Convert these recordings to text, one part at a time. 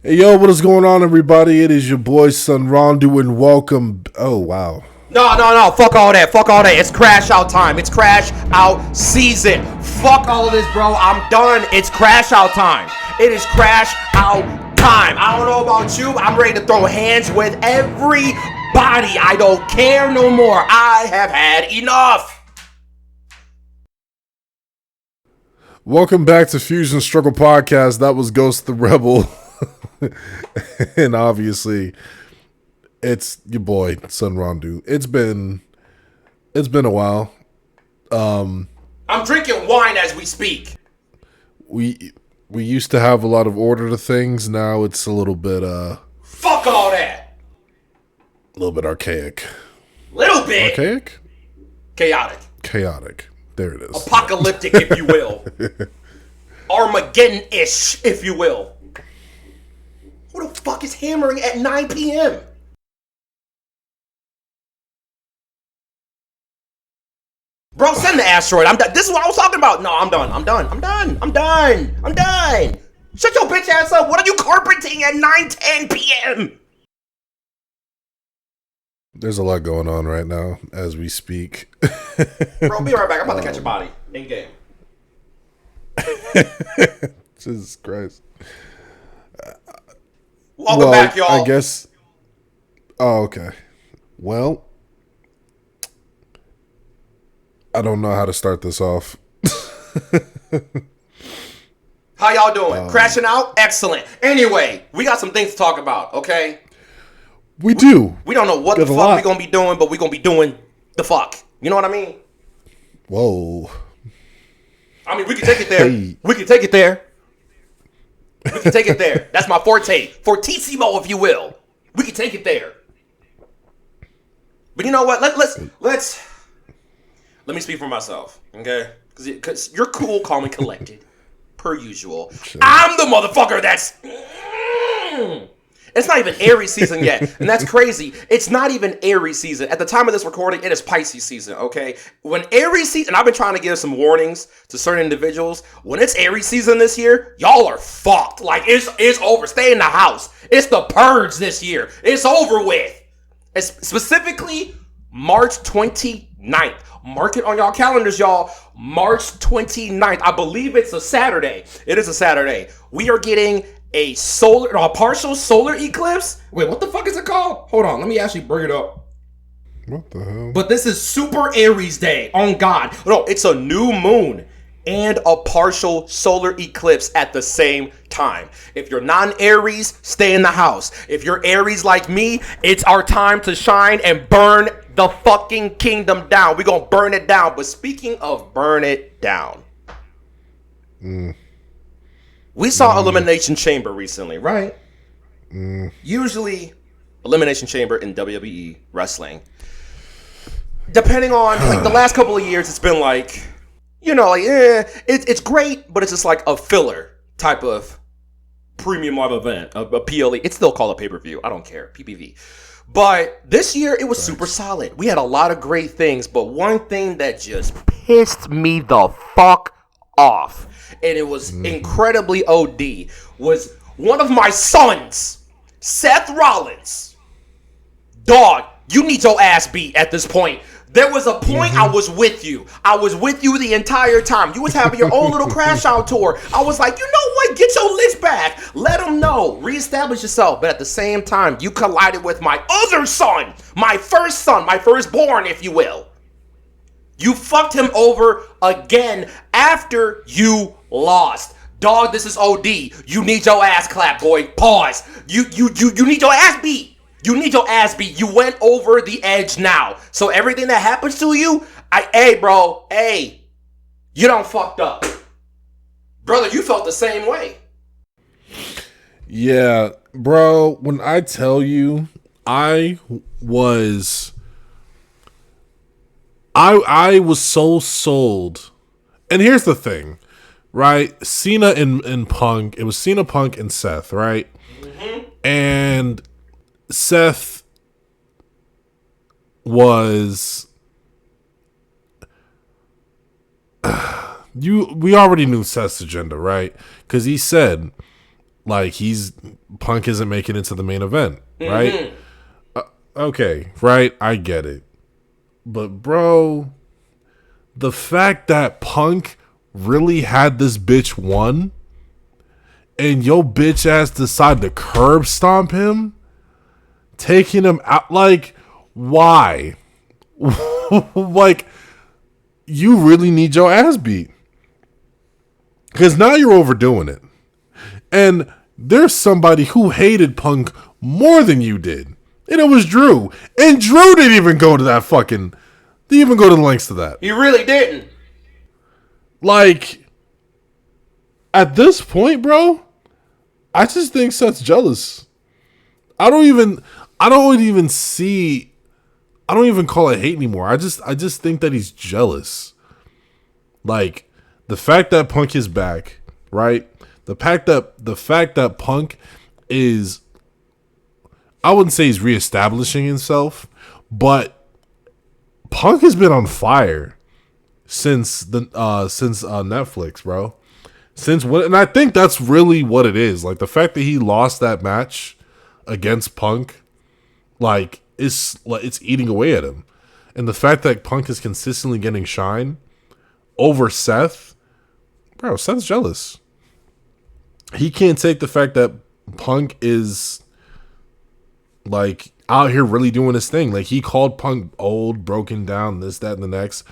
Hey, yo, what is going on, everybody? It is your boy, Sonn Rondue, and welcome. Oh, wow. No. Fuck all that. Fuck all that. It's crash out time. It's crash out season. Fuck all of this, bro. I'm done. It's crash out time. It is crash out time. I don't know about you. I'm ready to throw hands with everybody. I don't care no more. I have had enough. Welcome back to Fusion Struggle Podcast. That was Ghost the Rebel. And obviously, it's your boy, Sonn Rondue. It's been a while. I'm drinking wine as we speak. We used to have a lot of order to things. Now it's a little bit Fuck all that. a little bit archaic. Little bit. Archaic? Chaotic. There it is. Apocalyptic, if you will. Armageddon-ish, if you will. Who the fuck is hammering at 9 p.m.? Bro, send the asteroid. I'm done. This is what I was talking about. No, I'm done. Shut your bitch ass up. What are you carpeting at 9:10 p.m.? There's a lot going on right now as we speak. Bro, be right back. I'm about to catch a body. In game. Jesus Christ. Welcome back, y'all. I guess. Oh, okay. Well, I don't know how to start this off. How y'all doing? Crashing out? Excellent. Anyway, we got some things to talk about, okay? We do. We don't know what the fuck we're going to be doing, but we're going to be doing the fuck. You know what I mean? Whoa. I mean, we can take it there. Hey. We can take it there. That's my forte. Fortissimo, if you will. We can take it there. But you know what? Let me speak for myself, okay? Because you're cool, calm, and collected, per usual. Sure. I'm the motherfucker that's... It's not even Aries season yet, and that's crazy. It's not even Aries season. At the time of this recording, it is Pisces season, okay? When Aries season, and I've been trying to give some warnings to certain individuals, when it's Aries season this year, y'all are fucked. Like, it's over. Stay in the house. It's the purge this year. It's over with. It's specifically March 29th. Mark it on y'all calendars, y'all. March 29th. I believe it's a Saturday. It is a Saturday. We are getting a partial solar eclipse. Wait, what the fuck is it called? Hold on, let me actually bring it up. What the hell? But this is Super Aries Day. On God. No, it's a new moon and a partial solar eclipse at the same time. If you're non-Aries, stay in the house. If you're Aries like me, it's our time to shine and burn the fucking kingdom down. We're gonna burn it down. But speaking of burn it down, we saw Elimination Chamber recently, right? Usually, Elimination Chamber in WWE wrestling, depending on like the last couple of years, it's been like, you know, like it's great, but it's just like a filler type of premium live event, a PLE. It's still called a pay-per-view. I don't care, PPV. But this year, it was super solid. We had a lot of great things, but one thing that just pissed me the fuck off, and it was incredibly OD, was one of my sons, Seth Rollins. Dog, you need your ass beat at this point. There was a point I was with you. I was with you the entire time. You was having your own little crash out tour. I was like, you know what? Get your list back. Let them know. Reestablish yourself. But at the same time, you collided with my other son, my firstborn, if you will. You fucked him over again after you lost. Dog, this is OD. You need your ass clapped, boy. Pause. You need your ass beat. You need your ass beat. You went over the edge now. So everything that happens to you, you done fucked up. Brother, you felt the same way. Yeah, bro, when I tell you, I was so sold. And here's the thing, right? Cena and Punk, it was Cena, Punk, and Seth, right? Mm-hmm. And Seth was we already knew Seth's agenda, right? Because he said, like, he's Punk isn't making it to the main event, right? Okay, right? I get it. But, bro, the fact that Punk really had this bitch won and your bitch ass decided to curb stomp him, taking him out, like, why? Like, you really need your ass beat. Because now you're overdoing it. And there's somebody who hated Punk more than you did. And it was Drew. And Drew didn't even go to that fucking... Didn't even go to the lengths to that. He really didn't. Like, at this point, bro, I just think Seth's jealous. I don't even call it hate anymore. I just think that he's jealous. Like, the fact that Punk is back, right? The fact that Punk is, I wouldn't say he's reestablishing himself, but Punk has been on fire since Netflix, bro. And I think that's really what it is. Like, the fact that he lost that match against Punk, like, it's eating away at him. And the fact that Punk is consistently getting shine over Seth, bro, Seth's jealous. He can't take the fact that Punk is, like, out here really doing his thing. Like, he called Punk old, broken down, this, that, and the next.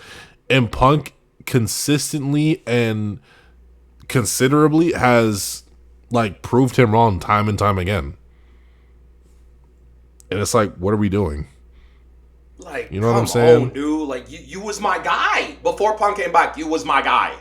And Punk consistently and considerably has, like, proved him wrong time and time again. And it's like, what are we doing? Like, you know what I'm saying? On, dude. Like, you was my guy. Before Punk came back, you was my guy.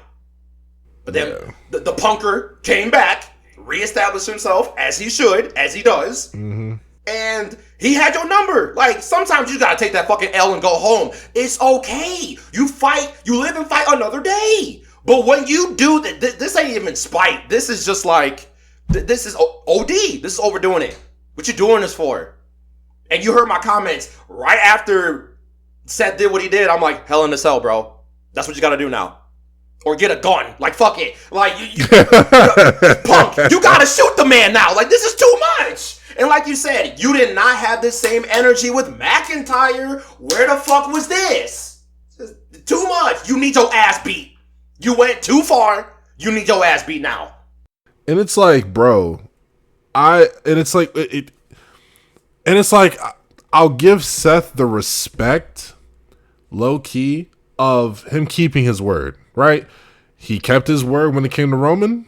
But then the punker came back, reestablished himself, as he should, as he does. Mm-hmm. And he had your number. Like, sometimes you gotta take that fucking L and go home. It's okay. You fight, you live and fight another day. But when you do that, this ain't even spite. This is just like, this is OD. This is overdoing it. What you doing this for? And you heard my comments right after Seth did what he did. I'm like, hell in the cell, bro. That's what you gotta do now. Or get a gun. Like, fuck it. Like, Punk, you gotta shoot the man now. Like, this is too much. And like you said, you did not have the same energy with McIntyre. Where the fuck was this? Too much. You need your ass beat. You went too far. You need your ass beat now. And it's like, bro, it's like, I'll give Seth the respect, low key, of him keeping his word, right? He kept his word when it came to Roman.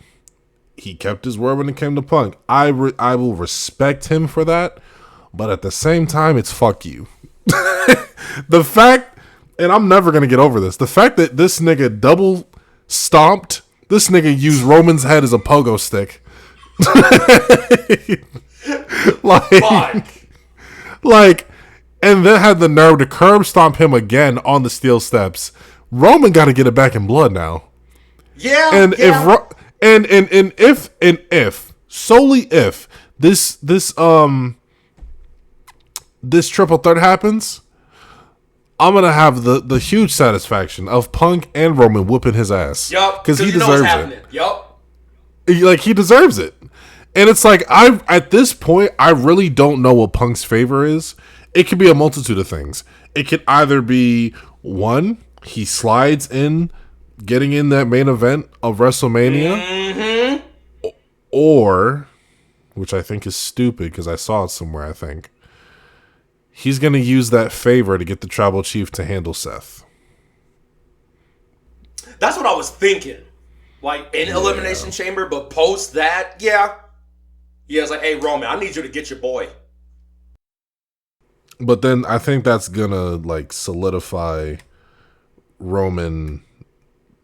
He kept his word when it came to Punk. I will respect him for that, but at the same time, it's fuck you. The fact, and I'm never going to get over this, the fact that this nigga double stomped, this nigga used Roman's head as a pogo stick. Like, and then had the nerve to curb stomp him again on the steel steps. Roman got to get it back in blood now. Yeah. And if solely if this triple threat happens, I'm gonna have the huge satisfaction of Punk and Roman whooping his ass. Yup. Because he deserves it. Yup. Like, he deserves it. And it's like, at this point, I really don't know what Punk's favor is. It could be a multitude of things. It could either be, one, he slides in, getting in that main event of WrestleMania, or, which I think is stupid because I saw it somewhere, I think, he's going to use that favor to get the tribal chief to handle Seth. That's what I was thinking. Like, in Elimination Chamber, but post that, yeah, it's like, hey, Roman, I need you to get your boy. But then I think that's gonna, like, solidify Roman,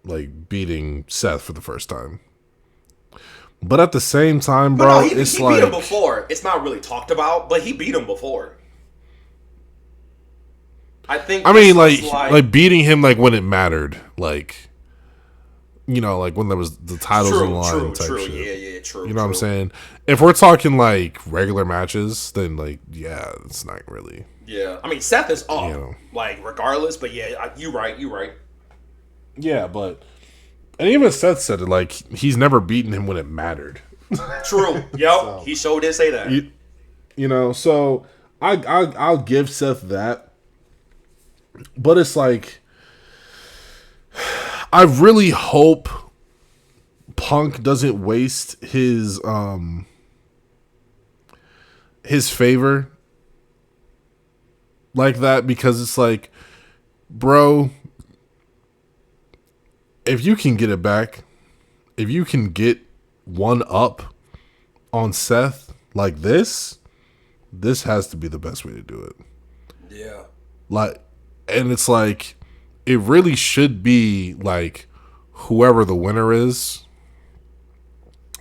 like, beating Seth for the first time. But at the same time, bro, he it's he like, beat him before. It's not really talked about, but he beat him before. I think. I mean, like beating him, like, when it mattered, like, you know, like when there was the titles on the line type shit. Yeah, true. You know what I'm saying? If we're talking like regular matches, then like, yeah, it's not really. Yeah, I mean, Seth is up, you know, like, regardless. But yeah, you right. Yeah, but and even Seth said it, like, he's never beaten him when it mattered. True. Yep. He sure did say that. You know, so I'll give Seth that. But it's like, I really hope Punk doesn't waste his favor like that, because it's like, bro, if you can get it back, if you can get one up on Seth like this has to be the best way to do it. Yeah. Like, and it's like, it really should be like, whoever the winner is,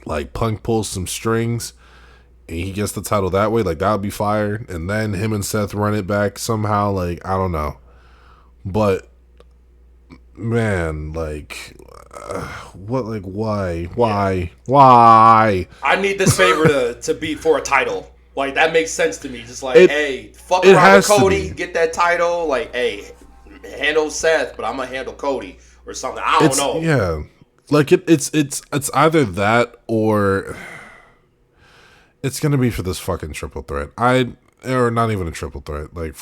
like Punk pulls some strings and he gets the title that way, like that would be fire. And then him and Seth run it back somehow, like, I don't know. But man, like, what, like, why? I need this favor to be for a title. Like, that makes sense to me. Just like, hey, fuck around with Cody, get that title. Like, hey, handle Seth, but I'm gonna handle Cody or something. I don't know. Yeah, like it's either that or it's gonna be for this fucking triple threat. Or not even a triple threat. Like,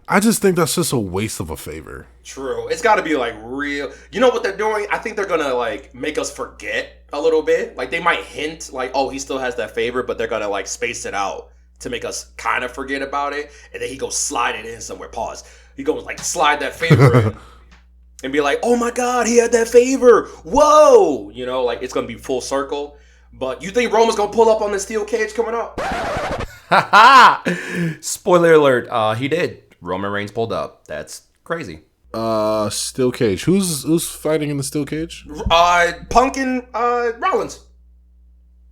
I just think that's just a waste of a favor. True. It's got to be like real. You know what they're doing? I think they're gonna like make us forget a little bit. Like, they might hint like, oh, he still has that favor, but they're gonna like space it out to make us kind of forget about it, and then he goes slide it in somewhere. Pause. He goes like slide that favor in and be like, oh my god, he had that favor. Whoa, you know, like it's gonna be full circle. But you think Roman's gonna pull up on the steel cage coming up? Spoiler alert, he did. Roman Reigns pulled up. That's crazy. Steel cage. Who's fighting in the steel cage? Punk and Rollins.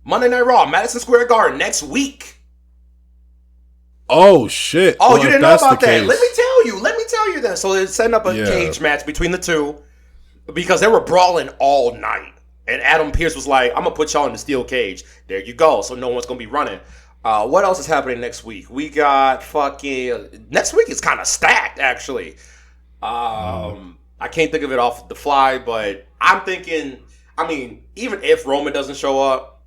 Monday Night Raw, Madison Square Garden next week. Oh shit! Oh, well, you didn't know about that? Let me tell you that. So they're setting up a cage match between the two because they were brawling all night, and Adam Pearce was like, "I'm gonna put y'all in the steel cage." There you go. So no one's gonna be running. What else is happening next week? We got fucking next week is kind of stacked actually. I can't think of it off the fly, but I'm thinking. I mean, even if Roman doesn't show up,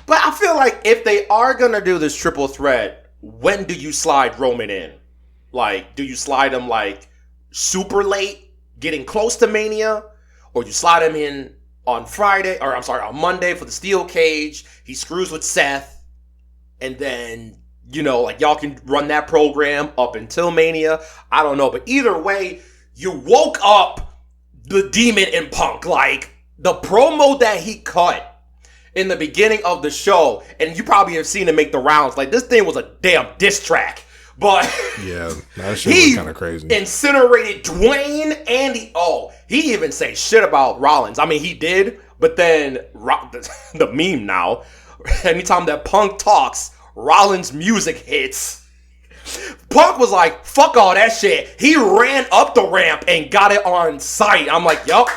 but I feel like if they are gonna do this triple threat, when do you slide Roman in? Like, do you slide him like super late, getting close to Mania, or you slide him in on Friday, or I'm sorry, on Monday for the steel cage? He screws with Seth, and then, you know, like y'all can run that program up until Mania. I don't know, but either way, you woke up the Demon in Punk. Like, the promo that he cut in the beginning of the show, and you probably have seen it make the rounds. Like, this thing was a damn diss track. But yeah, that shit was kind of crazy. Incinerated Dwayne, Andy. Oh, he even say shit about Rollins. I mean, he did, but then the meme now, anytime that Punk talks, Rollins' music hits. Punk was like, fuck all that shit. He ran up the ramp and got it on sight. I'm like, yup,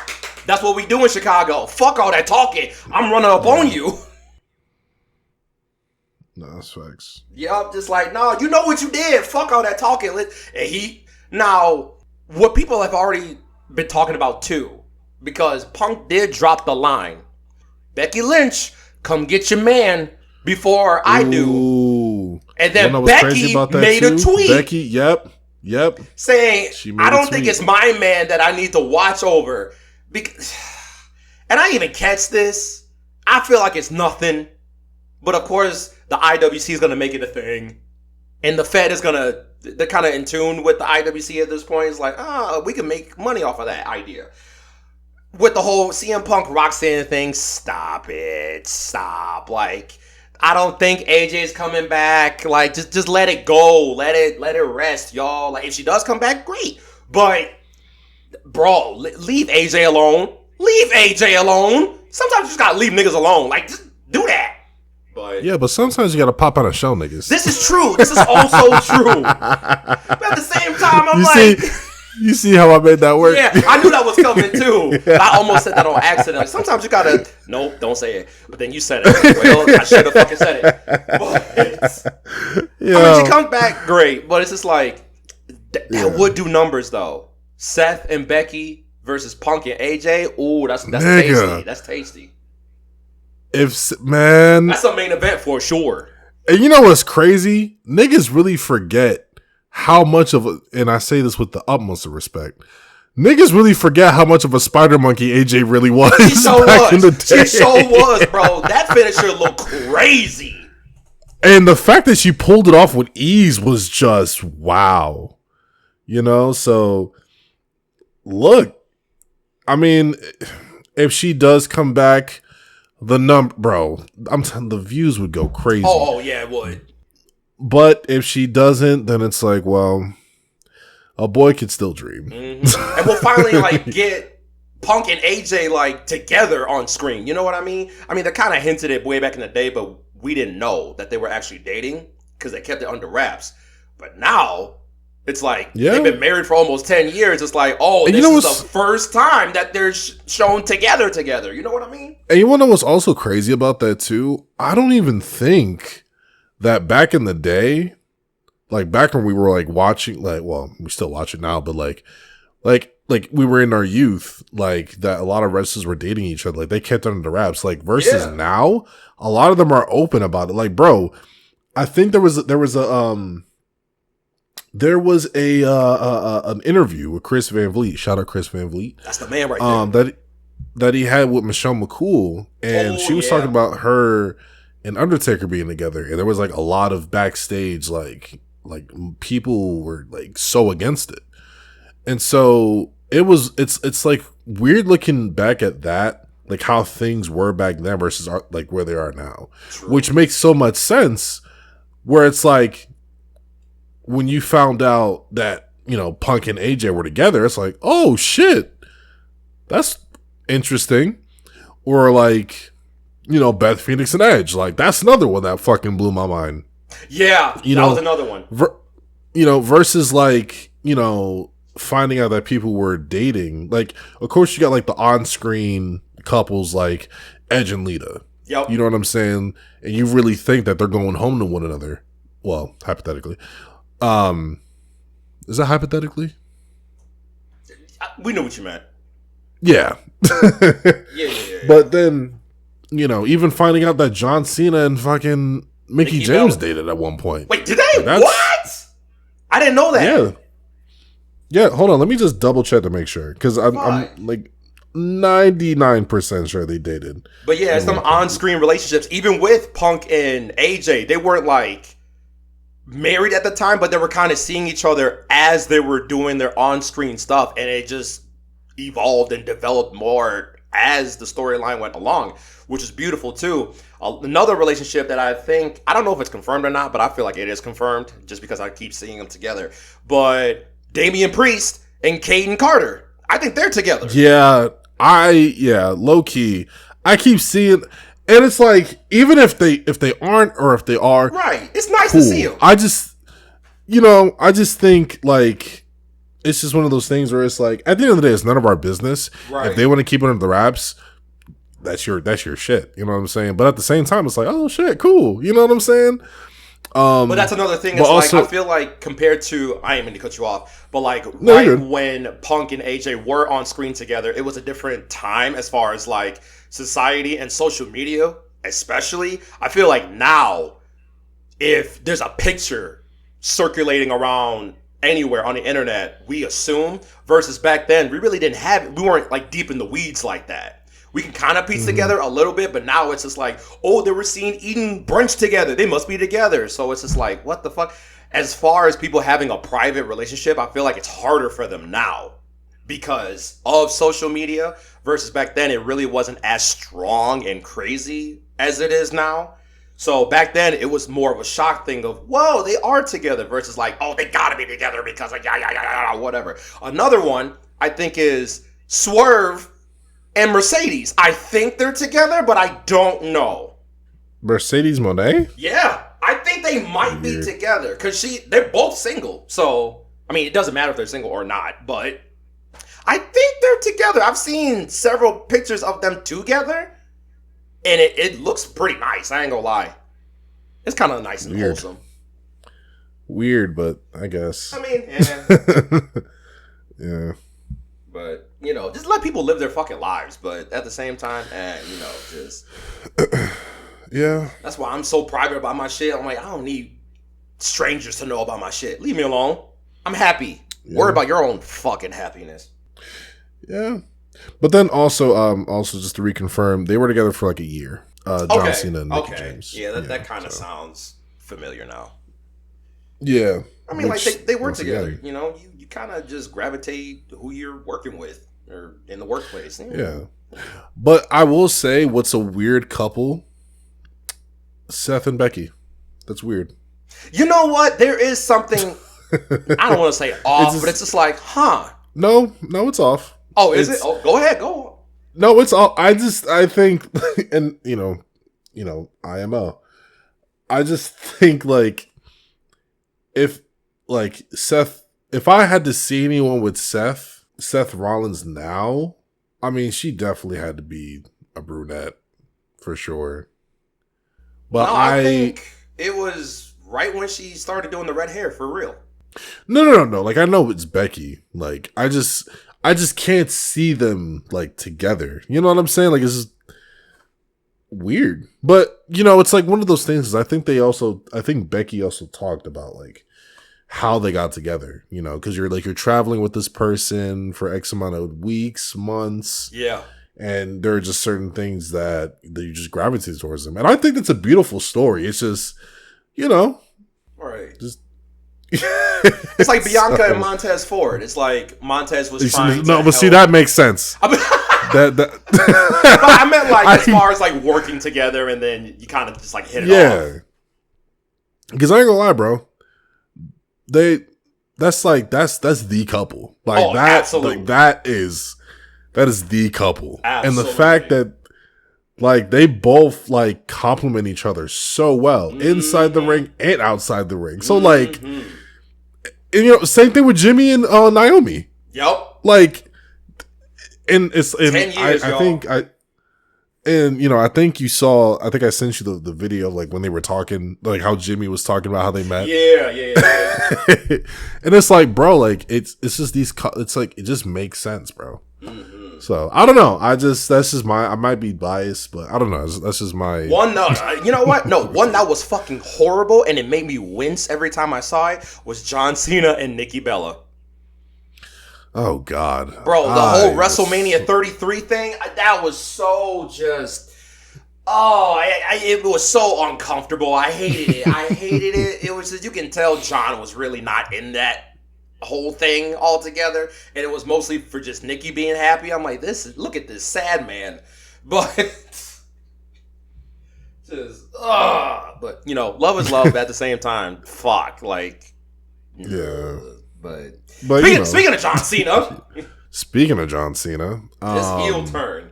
that's what we do in Chicago. Fuck all that talking. I'm running up on you. No, that's facts. Yup, just like, no, you know what you did. Fuck all that talking. And now, what people have already been talking about too, because Punk did drop the line, Becky Lynch, come get your man before I do. And then Becky made a tweet. Becky, yep. Saying, I don't think it's my man that I need to watch over. And I even catch this. I feel like it's nothing. But of course, the IWC is going to make it a thing. And the Fed is going to, they're kind of in tune with the IWC at this point. It's like, we can make money off of that idea. With the whole CM Punk Roxanne thing, stop it. Stop. Like, I don't think AJ's coming back. Like, just let it go. Let it rest, y'all. Like, if she does come back, great. But, bro, leave AJ alone. Leave AJ alone. Sometimes you just gotta leave niggas alone. Like, just do that. But yeah, but sometimes you gotta pop out and show niggas. This is true. This is also true. But at the same time, I'm you see how I made that work? Yeah, I knew that was coming too. But I almost said that on accident. Like, sometimes you gotta, nope, don't say it. But then you said it. Well, I should have fucking said it. But, I mean, she comes back great, but it's just like, that would do numbers though. Seth and Becky versus Punk and AJ. Ooh, that's tasty. That's tasty. Man, that's a main event for sure. And you know what's crazy? Niggas really forget how much of a, and I say this with the utmost of respect, niggas really forget how much of a spider monkey AJ really was. She so back in the was. day. She so was, bro. That finisher looked crazy. And the fact that she pulled it off with ease was just wow. You know, so look, I mean, if she does come back, bro, the views would go crazy. Oh yeah, it would. But if she doesn't, then it's like, well, a boy could still dream. Mm-hmm. And we'll finally like get Punk and AJ like together on screen. You know what I mean? I mean, they kind of hinted it way back in the day, but we didn't know that they were actually dating because they kept it under wraps. But now it's like they've been married for almost 10 years. It's like, oh, this is the first time that they're shown together. You know what I mean? And you want to know what's also crazy about that too? I don't even think that back in the day, like back when we were like watching, like, well, we still watch it now, but like we were in our youth, like that a lot of wrestlers were dating each other. Like they kept it under wraps. Like versus now, a lot of them are open about it. Like, bro, I think there was an interview with Chris Van Vliet. Shout out Chris Van Vliet. That's the man right there. That he had with Michelle McCool, and she was talking about her and Undertaker being together, and there was like a lot of backstage like people were like so against it, and so it's like weird looking back at that, like how things were back then versus like where they are now. True. Which makes so much sense, where it's like when you found out that, you know, Punk and AJ were together, it's like, oh shit, that's interesting. Or like, you know, Beth Phoenix and Edge, like that's another one that fucking blew my mind. Yeah, that was another one. Versus like, you know, finding out that people were dating. Like, of course, you got like the on-screen couples like Edge and Lita. Yep. You know what I'm saying? And you really think that they're going home to one another. Well, hypothetically. Is that hypothetically? We know what you meant. Yeah. Yeah. But then, you know, even finding out that John Cena and fucking Mickey James dated at one point. Wait, did they? What? I didn't know that. Yeah. Yeah, hold on. Let me just double check to make sure. Because I'm like 99% sure they dated. But yeah, some on-screen relationships. Even with Punk and AJ, they weren't like married at the time, but they were kind of seeing each other as they were doing their on-screen stuff. And it just evolved and developed more as the storyline went along, which is beautiful too. Another relationship that I don't know if it's confirmed or not, but I feel like it is confirmed just because I keep seeing them together. But Damian Priest and Caden Carter, I think they're together. Yeah, low key. I keep seeing, and it's like, even if they aren't or if they are, right? It's nice cool. to see them. I just think like it's just one of those things where it's like, at the end of the day, it's none of our business. Right. If they want to keep it under the wraps, that's your shit. You know what I'm saying? But at the same time, it's like, oh shit, cool. You know what I'm saying? But that's another thing. It's also, like, I feel like compared to, I ain't mean to cut you off, but like when Punk and AJ were on screen together, it was a different time as far as like society and social media, especially. I feel like now, if there's a picture circulating around anywhere on the internet, we assume, versus back then, we really didn't have it. We weren't like deep in the weeds like that. We can kind of piece together a little bit, but now it's just like, oh, they were seen eating brunch together. They must be together. So it's just like, what the fuck? As far as people having a private relationship, I feel like it's harder for them now because of social media versus back then, it really wasn't as strong and crazy as it is now. So back then, it was more of a shock thing of, whoa, they are together versus like, oh, they gotta be together because of whatever. Another one, I think, is Swerve and Mercedes. I think they're together, but I don't know. Mercedes Moné? Yeah, I think they might be together because they're both single. So, I mean, it doesn't matter if they're single or not, but I think they're together. I've seen several pictures of them together, and it looks pretty nice. I ain't gonna lie. It's kind of nice and wholesome. Weird, but I guess. I mean, yeah. Yeah. But just let people live their fucking lives. But at the same time, just Yeah. that's why I'm so private about my shit. I'm like, I don't need strangers to know about my shit. Leave me alone. I'm happy. Yeah. Worry about your own fucking happiness. Yeah. But then also just to reconfirm, they were together for like a year. John Cena and Mickie James. Yeah, that kind of sounds familiar now. Yeah. I mean, like they work together. Again, You kind of just gravitate who you're working with or in the workplace. Yeah. But I will say, what's a weird couple? Seth and Becky. That's weird. You know what? There is something. I don't want to say off, but it's just like, huh? No, it's off. Oh, is it? Oh, go ahead, go. No, it's all. I think, and IMO. I just think like, if I had to see anyone with Seth Rollins now, I mean, she definitely had to be a brunette for sure. But no, I think it was right when she started doing the red hair for real. No. Like, I know it's Becky. Like, I just can't see them like together. You know what I'm saying? Like, it's just weird. But it's like one of those things. I think Becky also talked about like how they got together. Because you're traveling with this person for X amount of weeks, months. Yeah. And there are just certain things that you just gravitate towards them. And I think that's a beautiful story. It's just, right. Just it's like Bianca and Montez Ford. It's like Montez was trying to but see, that makes sense. But I meant like as far as like working together and then you kind of just like hit it off. Yeah. Because I ain't gonna lie, bro. That's the couple. Like that. Absolutely. Like, that is the couple. Absolutely. And the fact that like they both like complement each other so well inside the ring and outside the ring. So like, and same thing with Jimmy and Naomi. Yep. Like, and it's 10 years, I think I think you saw. I think I sent you the video of like when they were talking, like how Jimmy was talking about how they met. Yeah. And it's like, bro, like it's just these. It's like it just makes sense, bro. So I don't know. That's just I might be biased, but I don't know. That's just my one. No, you know what? No, one that was fucking horrible, and it made me wince every time I saw it was John Cena and Nikki Bella. Oh God, bro, the whole WrestleMania 33 thing. That was so just. Oh, it was so uncomfortable. I hated it. It was just, you can tell John was really not in that whole thing altogether, and it was mostly for just Nikki being happy. I'm like, look at this sad man, but just but love is love at the same time. Fuck, like yeah, but speaking of John Cena, his heel turn.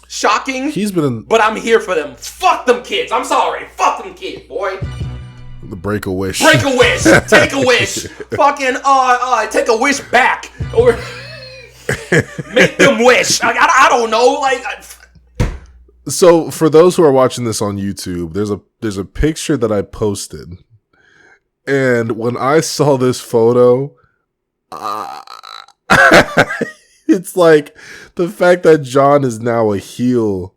Shocking. He's been but I'm here for them. Fuck them kids. I'm sorry. Fuck them kids, boy. The break a wish. Take a wish. Fucking take a wish back. Or make them wish. I don't know. Like So for those who are watching this on YouTube, there's a picture that I posted. And when I saw this photo, it's like the fact that John is now a heel.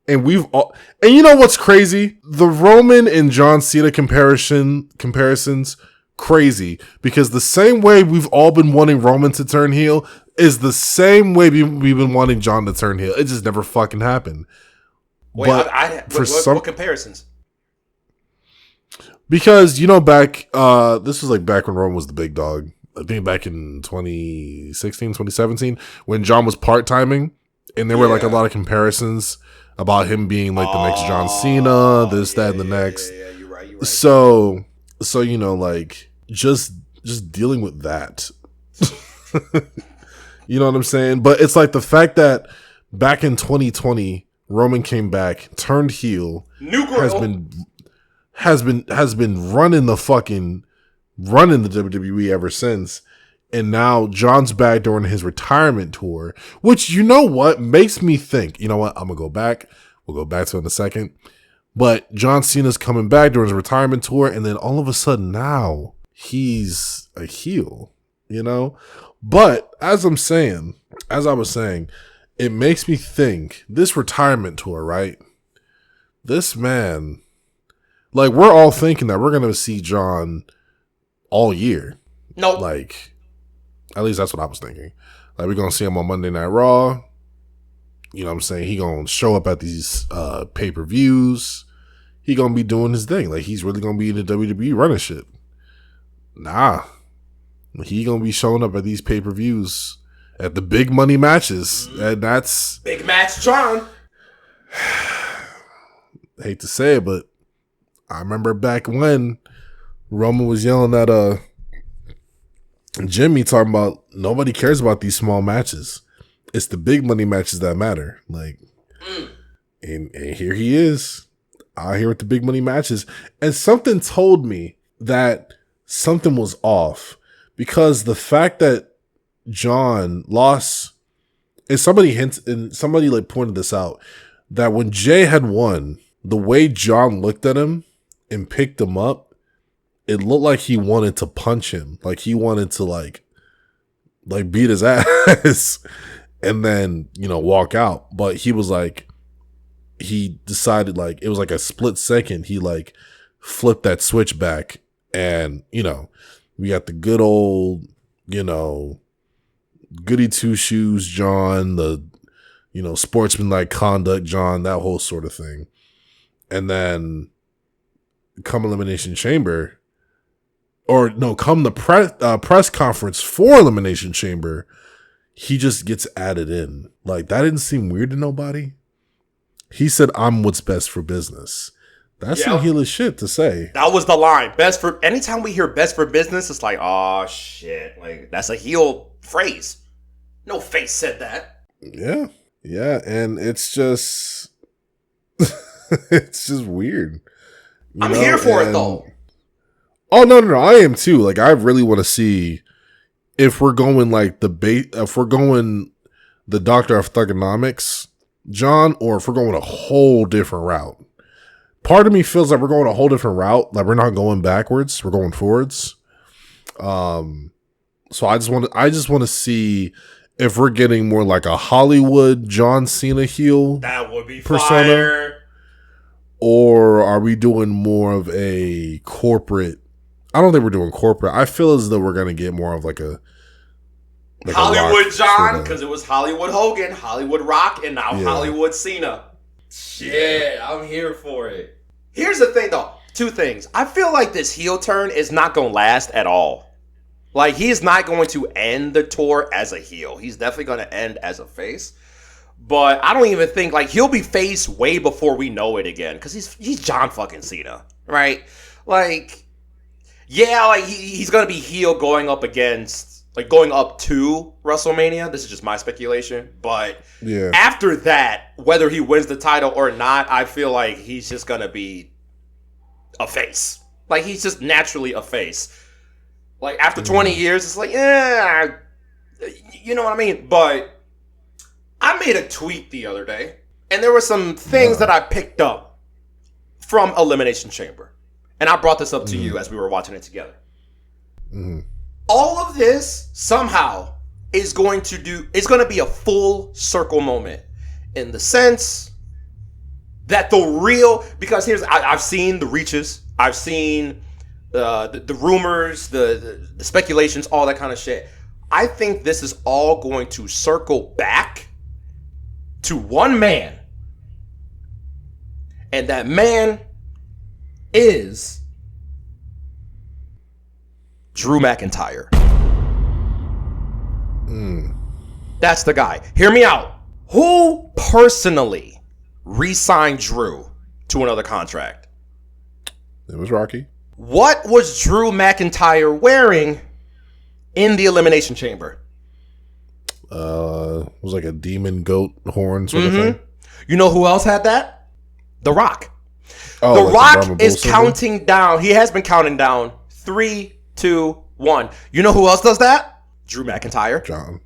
And and you know what's crazy? The Roman and John Cena comparisons, crazy. Because the same way we've all been wanting Roman to turn heel is the same way we've been wanting John to turn heel. It just never fucking happened. Wait, what comparisons? Because, back, this was like back when Roman was the big dog. I think back in 2016, 2017, when John was part-timing. And there were like a lot of comparisons about him being like the next John Cena, that, and the next. Yeah, you're right. So like just dealing with that. You know what I'm saying? But it's like the fact that back in 2020, Roman came back, turned heel, New girl has been running the WWE ever since. And now John's back during his retirement tour, which, makes me think, I'm going to go back. We'll go back to it in a second. But John Cena's coming back during his retirement tour. And then all of a sudden now he's a heel, But as I was saying, it makes me think this retirement tour, right? This man, like, we're all thinking that we're going to see John all year. Nope. Like, at least that's what I was thinking. Like, we're going to see him on Monday Night Raw. You know what I'm saying? He going to show up at these pay-per-views. He going to be doing his thing. Like, he's really going to be in the WWE running shit. Nah. He going to be showing up at these pay-per-views at the big money matches. And that's... Big match John. Hate to say it, but I remember back when Roman was yelling at Jimmy, talking about nobody cares about these small matches. It's the big money matches that matter. Like, and here he is out here with the big money matches. And something told me that something was off, because the fact that John lost, and somebody like pointed this out, that when Jay had won, the way John looked at him and picked him up, it looked like he wanted to punch him. Like he wanted to like beat his ass and then, walk out. But he was like, he decided, like, it was like a split second. He like flipped that switch back, and, we got the good old, goody two shoes John, the, sportsmanlike conduct John, that whole sort of thing. And then come Elimination Chamber, come the press conference for Elimination Chamber, he just gets added in. Like, that didn't seem weird to nobody. He said, "I'm what's best for business." That's some heel as shit to say. That was the line. Anytime we hear best for business, it's like, oh shit. Like, that's a heel phrase. No face said that. Yeah. Yeah. And it's just, it's just weird. I'm here for it though. Oh, no. I am too. Like, I really want to see if we're going like if we're going the Doctor of Thugonomics, John, or if we're going a whole different route. Part of me feels like we're going a whole different route. Like, we're not going backwards, we're going forwards. So I just want to see if we're getting more like a Hollywood John Cena heel. That would be persona, fire. or are we doing more of a corporate? I don't think we're doing corporate. I feel as though we're gonna get more of like a Hollywood John, because it was Hollywood Hogan, Hollywood Rock, and now Hollywood Cena. Shit, I'm here for it. Here's the thing, though. Two things. I feel like this heel turn is not going to last at all. Like, he is not going to end the tour as a heel. He's definitely going to end as a face. But I don't even think, like, he'll be face way before we know it again. Because he's John fucking Cena, right? Like, yeah, like, he's going to be heel going up against, like, going up to WrestleMania. This is just my speculation. But after that, whether he wins the title or not, I feel like he's just going to be a face. Like, he's just naturally a face. Like, after 20 years, it's like, yeah, you know what I mean? But I made a tweet the other day, and there were some things that I picked up from Elimination Chamber. And I brought this up to you as we were watching it together. All of this, somehow, is going to be a full circle moment. In the sense that because I've seen the reaches, I've seen the rumors, the speculations, all that kind of shit. I think this is all going to circle back to one man. And that man is Drew McIntyre. That's the guy. Hear me out. Who personally re-signed Drew to another contract? It was Rocky. What was Drew McIntyre wearing in the Elimination Chamber? It was like a demon goat horn sort of thing. You know who else had that? The Rock. Oh, The like Rock is counting down. He has been counting down. 3, 2, 1. You know who else does that? Drew McIntyre.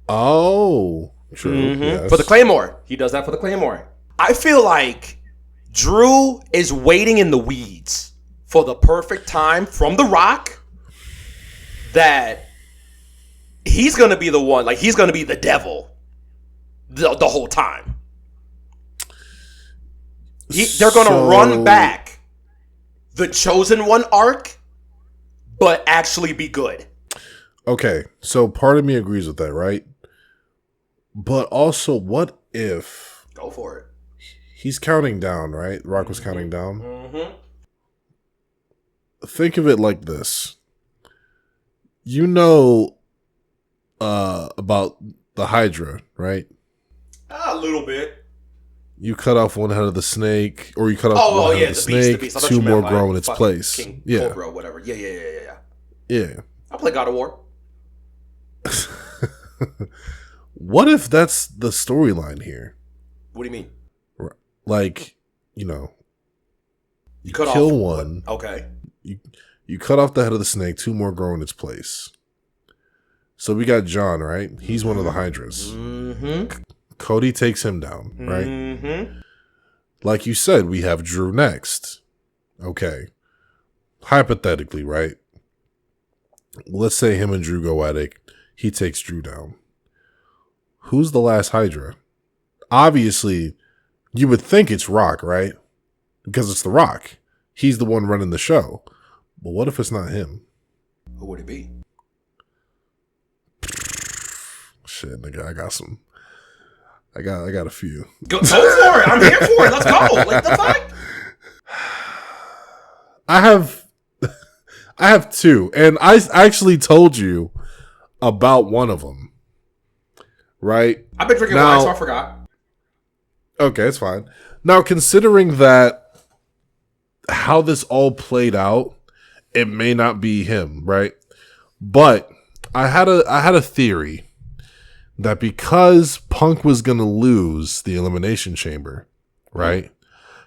Oh, true. Yes. For the Claymore. He does that for the Claymore. I feel like Drew is waiting in the weeds for the perfect time from The Rock that he's going to be the one, like, he's going to be the devil the whole time. They're going to run back the Chosen One arc, but actually be good. Okay, so part of me agrees with that, right? But also, what if... Go for it. He's counting down, right? Rock was counting down. Mm-hmm. Think of it like this. You know about the Hydra, right? A little bit. You cut off one head of the snake, or you cut off one head of the snake, beast. two more grow in its place. King Yeah. Cobra, whatever. Yeah. Yeah. I play God of War. What if that's the storyline here? What do you mean? Like, you cut kill off one. Okay. You cut off the head of the snake, two more grow in its place. So we got John, right? He's one of the Hydras. Mm-hmm. Cody takes him down, right? Mm-hmm. Like you said, we have Drew next. Okay. Hypothetically, right? Let's say him and Drew go at it. He takes Drew down. Who's the last Hydra? Obviously, you would think it's Rock, right? Because it's The Rock. He's the one running the show. But what if it's not him? Who would it be? Shit, nigga, I got some. I got a few. Go for it. I'm here for it. Let's go. Like the fuck? I have two, and I actually told you about one of them. Right? I've been drinking wine, so I forgot. Okay, it's fine. Now, considering that how this all played out, it may not be him, right? But I had a theory that because Punk was going to lose the Elimination Chamber, right?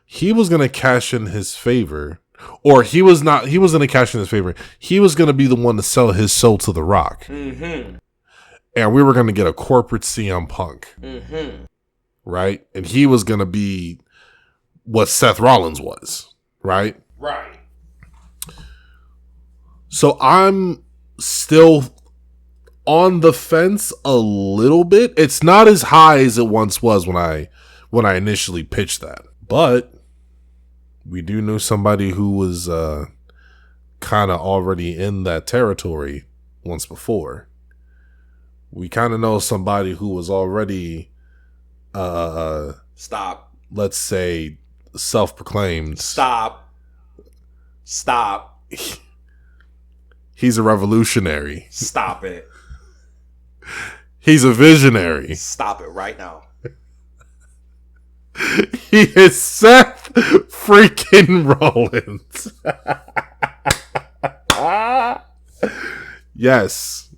He was going to cash in his favor, or he was going to cash in his favor. He was going to be the one to sell his soul to The Rock. Mm-hmm. And we were going to get a corporate CM Punk. Mm-hmm. Right? And he was going to be what Seth Rollins was. Right? Right. So I'm still on the fence a little bit. It's not as high as it once was when I initially pitched that. But we do know somebody who was kind of already in that territory once before. We kind of know somebody who was already, Stop. Let's say, self-proclaimed. Stop. He's a revolutionary. Stop it. He's a visionary. Stop it right now. He is Seth freaking Rollins. Yes.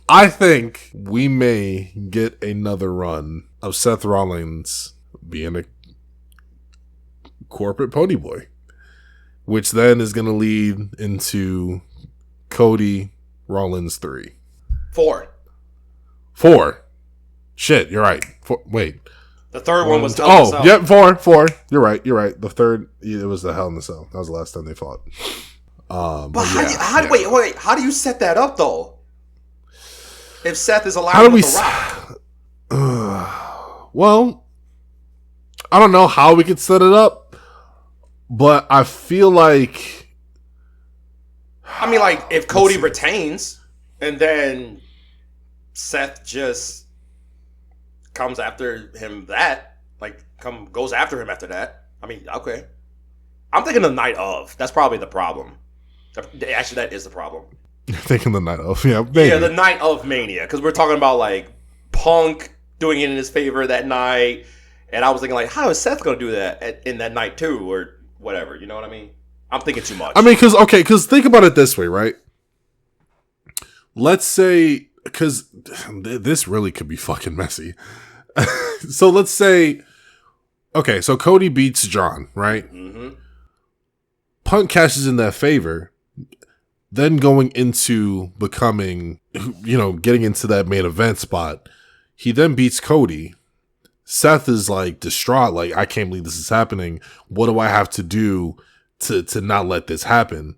I think we may get another run of Seth Rollins being a corporate pony boy, which then is going to lead into Cody Rollins 3. 4. Shit, you're right. Wait. The third one was Hell in a Cell. Yep, 4. You're right. The third, it was the Hell in a Cell. That was the last time they fought. Wait. How do you set that up though? If Seth is alive with The Rock. Well, I don't know how we could set it up, but I feel like... I mean, like, if Cody retains, and then Seth just comes after him goes after him after that. I mean, okay. I'm thinking the night of. That's probably the problem. Actually, that is the problem. You're thinking the night of, yeah, maybe. Yeah, the night of Mania, because we're talking about like Punk doing it in his favor that night, and I was thinking like, how is Seth going to do that in that night too, or whatever? You know what I mean? I'm thinking too much. I mean, because think about it this way, right? Let's say, because this really could be fucking messy. So let's say, okay, so Cody beats John, right? Mm-hmm. Punk cashes in that favor. Then going into becoming, getting into that main event spot, he then beats Cody. Seth is like distraught, like, I can't believe this is happening. What do I have to do to not let this happen?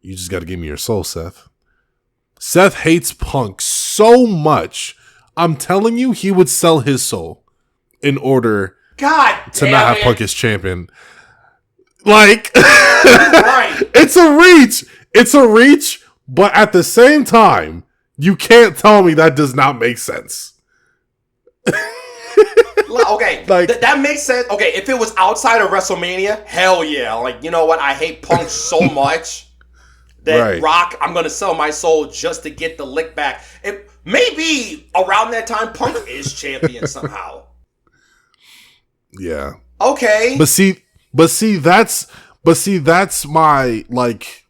You just got to give me your soul, Seth. Seth hates Punk so much. I'm telling you, he would sell his soul in order to not have Punk as champion. Like, right. It's a reach. It's a reach, but at the same time, you can't tell me that does not make sense. Okay, like, that makes sense. Okay, if it was outside of WrestleMania, hell yeah. Like, you know what? I hate Punk so much that Rock, I'm going to sell my soul just to get the lick back. Maybe around that time, Punk is champion somehow. Yeah. Okay. But see, that's my, like,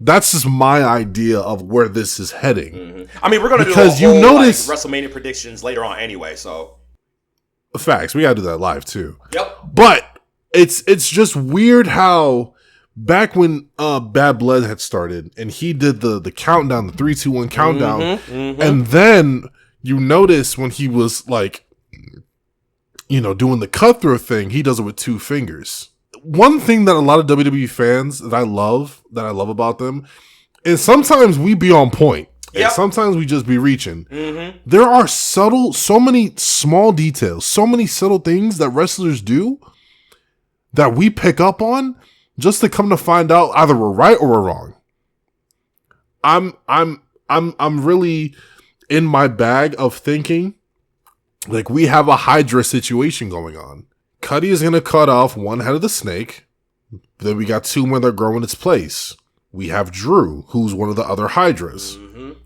that's just my idea of where this is heading. Mm-hmm. I mean, we're going to do a whole, WrestleMania predictions later on anyway, so. Facts. We got to do that live, too. Yep. But it's just weird how back when Bad Blood had started and he did the countdown, the 3, 2, 1 countdown, and then you notice when he was, like, you know, doing the cutthroat thing, he does it with 2 fingers. One thing that a lot of WWE fans that I love about them is sometimes we be on point. Yep. And sometimes we just be reaching. Mm-hmm. There are so many small details, so many subtle things that wrestlers do that we pick up on just to come to find out either we're right or we're wrong. I'm really in my bag of thinking like we have a Hydra situation going on. Cody is going to cut off one head of the snake. Then we got 2 when they're growing its place. We have Drew, who's one of the other Hydras,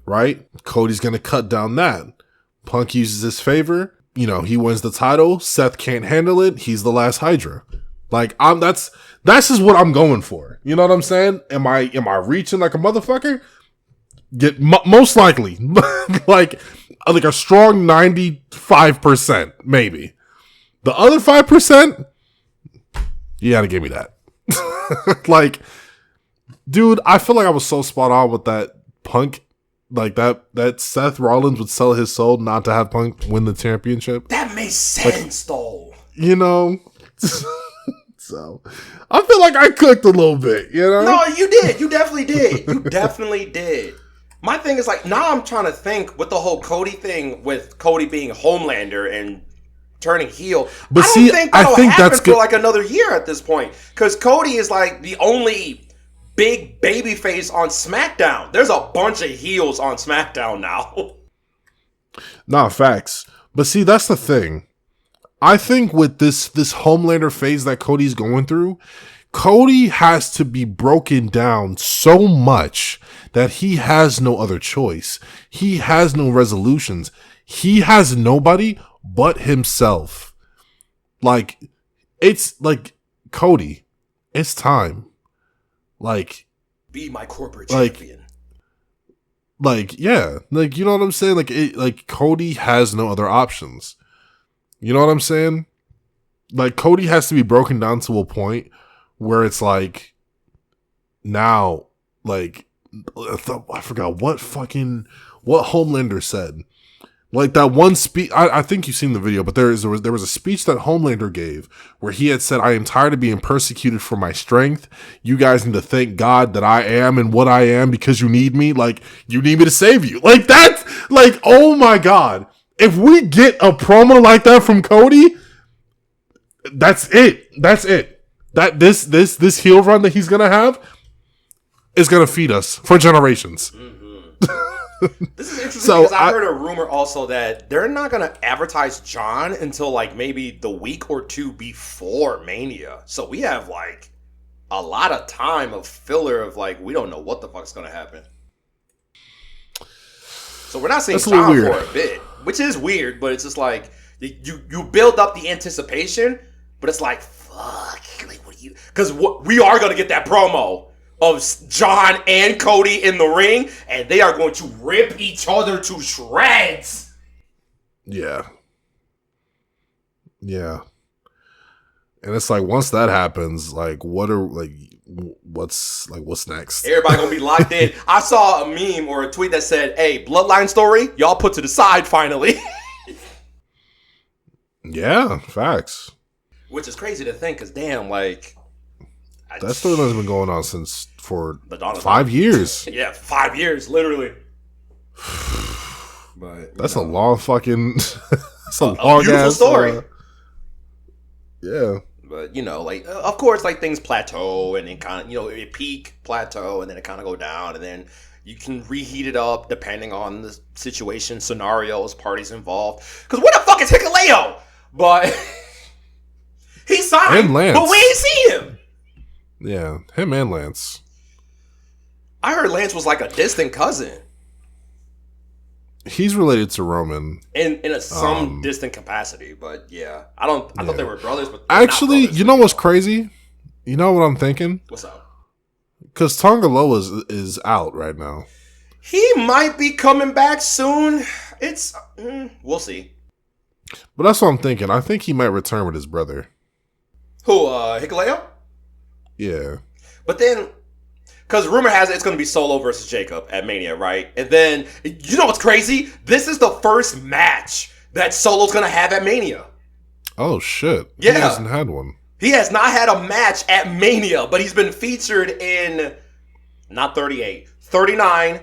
right? Cody's going to cut down that. Punk uses his favor. You know, he wins the title. Seth can't handle it. He's the last Hydra. Like, that's just what I'm going for. You know what I'm saying? Am I reaching like a motherfucker? Most likely. like a strong 95%, maybe. The other 5%, you gotta give me that. Like, dude, I feel like I was so spot on with that Punk, like that Seth Rollins would sell his soul not to have Punk win the championship. That makes sense, though. You know? So, I feel like I cooked a little bit, you know? No, you did. You definitely did. You definitely did. My thing is, like, now I'm trying to think with the whole Cody thing, with Cody being Homelander and turning heel. But I don't think that'll happen for like another year at this point. Because Cody is like the only big baby face on SmackDown. There's a bunch of heels on SmackDown now. Nah, facts. But see, that's the thing. I think with this Homelander phase that Cody's going through, Cody has to be broken down so much that he has no other choice. He has no resolutions. He has nobody but himself. Like, it's like, Cody, it's time. Like, be my corporate champion. Like, yeah. Like, you know what I'm saying? Like Cody has no other options. You know what I'm saying? Like, Cody has to be broken down to a point where it's like, now, like, I forgot what Homelander said. Like that one speech, I think you've seen the video, but there was a speech that Homelander gave where he had said, "I am tired of being persecuted for my strength. You guys need to thank God that I am and what I am because you need me. Like, you need me to save you." Like that, like, oh my God. If we get a promo like that from Cody, that's it. That's it. That this heel run that he's gonna have is gonna feed us for generations. This is interesting because I heard a rumor also that they're not going to advertise John until like maybe the week or 2 before Mania. So we have like a lot of time of filler of like, we don't know what the fuck's going to happen. So we're not seeing John for a bit, which is weird, but it's just like you build up the anticipation, but it's like, fuck, like, what do you, because we are going to get that promo of John and Cody in the ring, and they are going to rip each other to shreds. Yeah. Yeah. And it's like, once that happens, like, what's next? Everybody gonna be locked in. I saw a meme or a tweet that said, "Hey, Bloodline story, y'all put to the side finally." Yeah, facts. Which is crazy to think, because damn, like, That storyline's been going on since for the dawn of 5 years. Yeah, 5 years, literally. But that's a long fucking. That's a long beautiful ass story. Yeah. But, like, of course, like, things plateau and then kind of, it peak, plateau, and then it kind of go down. And then you can reheat it up depending on the situation, scenarios, parties involved. Because where the fuck is Hikuleo? But he signed, And Lance. but we ain't see him. Yeah, him and Lance. I heard Lance was like a distant cousin. He's related to Roman. In some distant capacity, but yeah. I thought they were brothers, but actually, not brothers. you know what's crazy? You know what I'm thinking? What's up? Because Tongaloa is out right now. He might be coming back soon. We'll see. But that's what I'm thinking. I think he might return with his brother. Who, Hikuleo? Yeah. But then, because rumor has it it's going to be Solo versus Jacob at Mania, right? And then, you know what's crazy? This is the first match that Solo's going to have at Mania. Oh, shit. Yeah. He hasn't had one. He has not had a match at Mania, but he's been featured in, not 38, 39,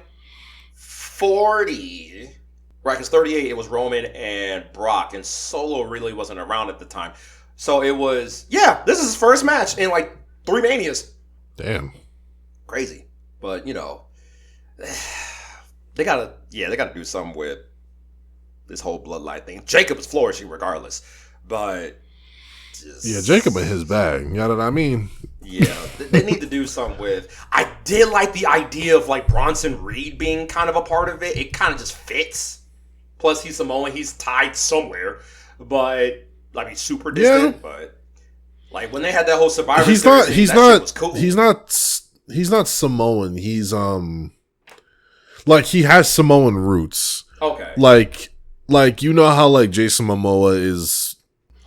40. Right, because 38, it was Roman and Brock, and Solo really wasn't around at the time. So it was, this is his first match in like 3 Manias. Damn. Crazy. But, they gotta do something with this whole bloodline thing. Jacob is flourishing regardless. But Jacob in his bag. You know what I mean? Yeah, they need to do something with. I did like the idea of like Bronson Reed being kind of a part of it. It kind of just fits. Plus, he's Samoan. He's tied somewhere, but I mean, super distant. Yeah. But like when they had that whole Survivor Series, shit was cool. He's not Samoan. He's like he has Samoan roots. Okay. Like you know how like Jason Momoa is.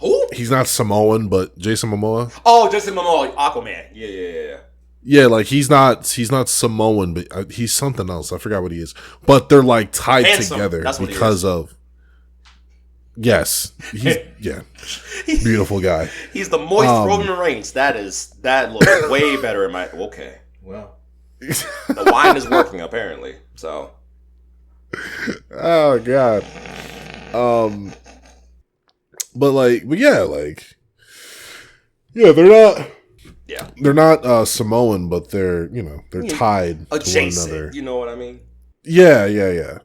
Who? He's not Samoan, but Jason Momoa. Oh, Jason Momoa, Aquaman. Yeah. Yeah, like he's not Samoan, but he's something else. I forgot what he is. But they're like tied together because of. Yes, he's beautiful guy. He's the moist Roman Reigns. That looks way better in my. Okay, well, the wine is working apparently. So. Oh God. They're not. Yeah, they're not Samoan, but they're tied adjacent. To one another. You know what I mean? Yeah.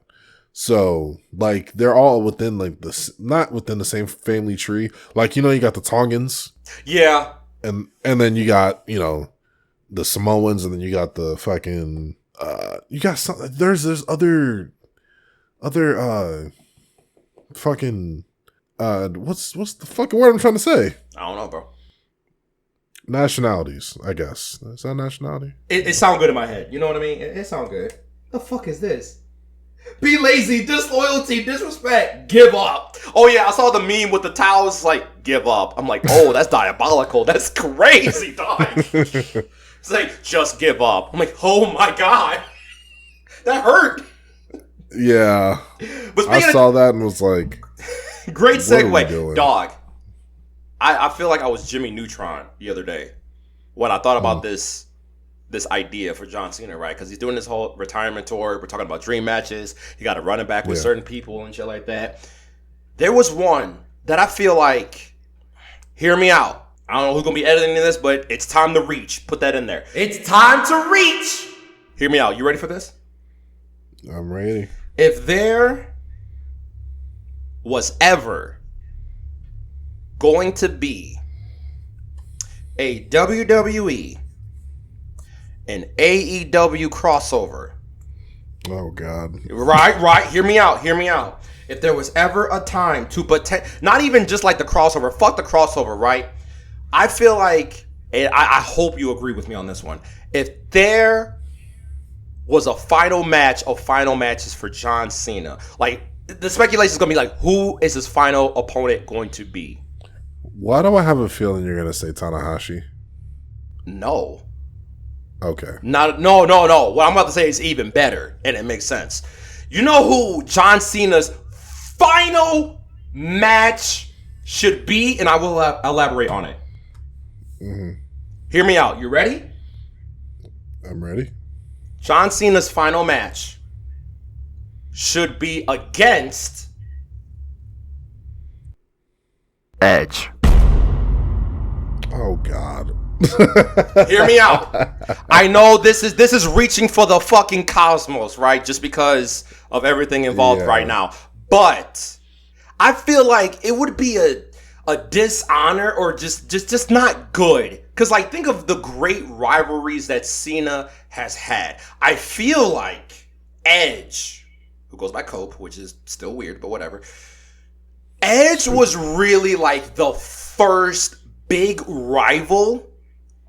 So like they're all within like not within the same family tree. Like you got the Tongans. Yeah. And then you got the Samoans, and then you got the fucking you got some. There's other fucking what's the fucking word I'm trying to say? I don't know, bro. Nationalities, I guess. Is that nationality? It sounds good in my head. You know what I mean? It sounds good. The fuck is this? Be lazy, disloyalty, disrespect, give up. Oh yeah, I saw the meme with the towels like, give up. I'm like, oh, that's diabolical. That's crazy, dog. It's like, just give up. I'm like, oh my God. That hurt. Yeah. But I saw that and was like, great segue. Dog. I feel like I was Jimmy Neutron the other day when I thought about this idea for John Cena, right? Because he's doing this whole retirement tour. We're talking about dream matches. He got to run it back with certain people and shit like that. There was one that I feel like, hear me out. I don't know who's going to be editing this, but it's time to reach. Put that in there. It's time to reach. Hear me out. You ready for this? I'm ready. If there was ever going to be a WWE and AEW crossover. Oh God. Right. Hear me out. If there was ever a time to not even just like the crossover, fuck the crossover, right? I feel like, and I hope you agree with me on this one. If there was a final match of final matches for John Cena, like the speculation is going to be like, who is his final opponent going to be? Why do I have a feeling you're gonna say Tanahashi? No. Okay. No. What I'm about to say is even better, and it makes sense. You know who John Cena's final match should be, and I will elaborate on it. Mm-hmm. Hear me out. You ready? I'm ready. John Cena's final match should be against Edge. Oh God. Hear me out. I know this is reaching for the fucking cosmos, right? Just because of everything involved right now. But I feel like it would be a dishonor or just not good. Because, like, think of the great rivalries that Cena has had. I feel like Edge, who goes by Cope, which is still weird, but whatever. Edge was really, like, the first big rival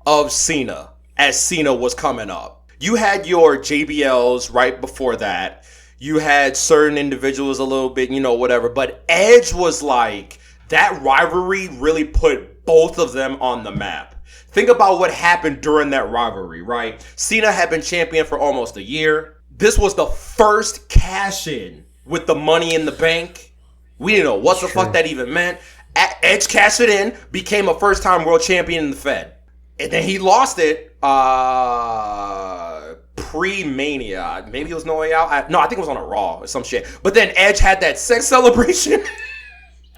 of Cena as Cena was coming up. You had your JBLs right before that. You had certain individuals a little bit, whatever. But Edge was like, that rivalry really put both of them on the map. Think about what happened during that rivalry, right? Cena had been champion for almost a year. This was the first cash-in with the Money in the Bank. We didn't know what the fuck that even meant. Edge cashed it in, became a first-time world champion in the Fed. And then he lost it pre-Mania. Maybe it was No Way Out. I think it was on a Raw or some shit. But then Edge had that sex celebration.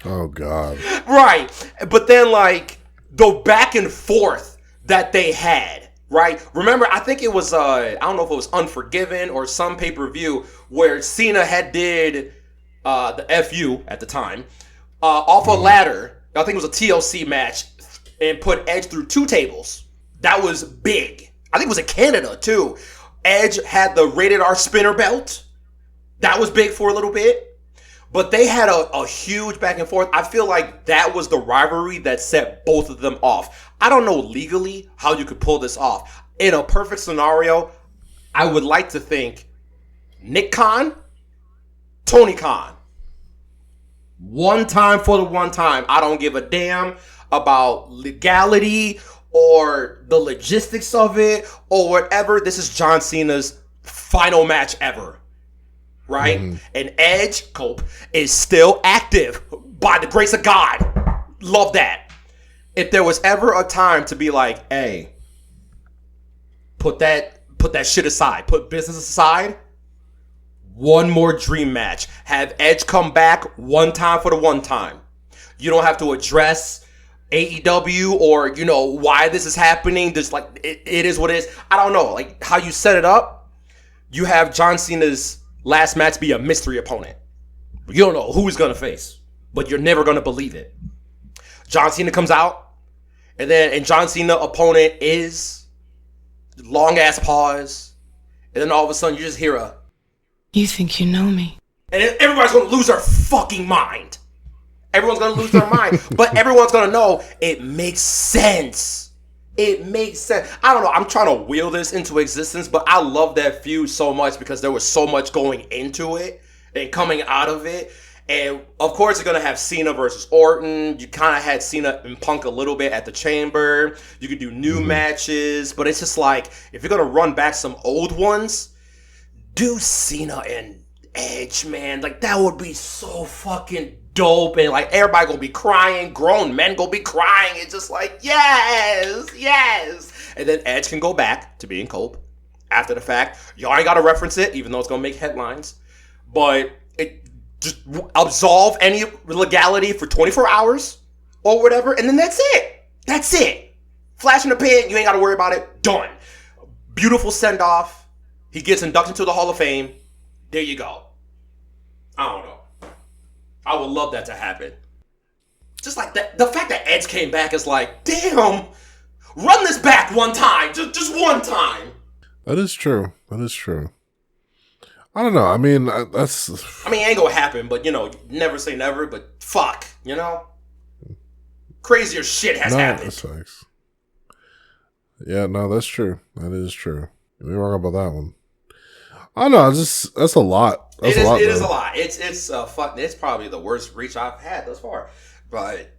Oh, God. Right. But then, like, the back and forth that they had, right? Remember, I think it was, I don't know if it was Unforgiven or some pay-per-view where Cena had did the FU at the time off a ladder. I think it was a TLC match. And put Edge through 2 tables. That was big. I think it was in Canada, too. Edge had the Rated R spinner belt. That was big for a little bit. But they had a huge back and forth. I feel like that was the rivalry that set both of them off. I don't know legally how you could pull this off. In a perfect scenario, I would like to think Nick Khan, Tony Khan. One time for the one time. I don't give a damn about legality or the logistics of it or whatever. This is John Cena's final match ever, right? Mm-hmm. And Edge, Cope, is still active by the grace of God. Love that. If there was ever a time to be like, hey, put that shit aside, put business aside, one more dream match. Have Edge come back one time for the one time. You don't have to address AEW or, why this is happening. Just like, it is what it is. I don't know. Like, how you set it up, you have John Cena's last match be a mystery opponent. You don't know who he's going to face, but you're never going to believe it. John Cena comes out, and John Cena opponent is long-ass pause, and then all of a sudden you just hear a, "You think you know me?" And everybody's going to lose their fucking mind. Everyone's going to lose their mind. But everyone's going to know it makes sense. It makes sense. I don't know. I'm trying to wheel this into existence, but I love that feud so much because there was so much going into it and coming out of it. And, of course, you're going to have Cena versus Orton. You kind of had Cena and Punk a little bit at the Chamber. You could do new matches. But it's just like, if you're going to run back some old ones, do Cena and Edge, man. Like, that would be so fucking dope, and like everybody gonna be crying, grown men gonna be crying. It's just like, yes. And then Edge can go back to being Cope after the fact. Y'all ain't gotta reference it, even though it's gonna make headlines. But it just absolve any legality for 24 hours or whatever, and then that's it. Flash in the pan, you ain't gotta worry about it. Done. Beautiful send off. He gets inducted to the Hall of Fame. There you go. I don't know. I would love that to happen. Just like that, the fact that Edge came back is like, damn, run this back one time, just one time. That is true. I don't know. I mean, it ain't gonna happen, but never say never. But fuck, crazier shit has happened. That's facts. Yeah, no, that's true. That is true. You're wrong about that one. I don't know. That's a lot. It is a lot. It's probably the worst reach I've had thus far. But